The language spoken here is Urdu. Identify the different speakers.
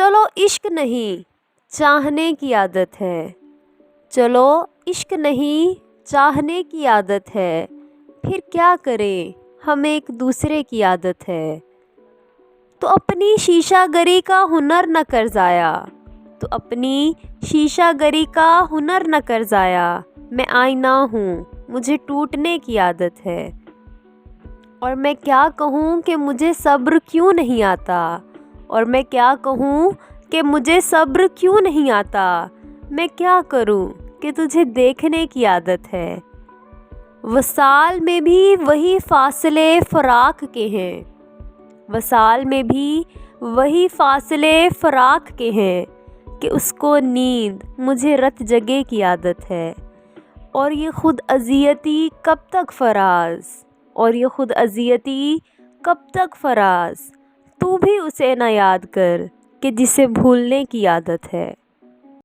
Speaker 1: چلو عشق نہیں چاہنے کی عادت ہے، چلو عشق نہیں چاہنے کی عادت ہے، پھر کیا کریں ہمیں ایک دوسرے کی عادت ہے۔ تو اپنی شیشہ گری کا ہنر نہ کر ضائع، تو اپنی شیشہ گری کا ہنر نہ کر ضائع، میں آئینہ ہوں مجھے ٹوٹنے کی عادت ہے۔ اور میں کیا کہوں کہ مجھے صبر کیوں نہیں آتا، اور میں کیا کہوں کہ مجھے صبر کیوں نہیں آتا، میں کیا کروں کہ تجھے دیکھنے کی عادت ہے۔ وصال میں بھی وہی فاصلے فراق کے ہیں، وصال میں بھی وہی فاصلے فراق کے ہیں، کہ اس کو نیند مجھے رت جگے کی عادت ہے۔ اور یہ خود اذیتی کب تک فراز، اور یہ خود اذیتی کب تک فراز، تو بھی اسے نہ یاد کر کہ جسے بھولنے کی عادت ہے۔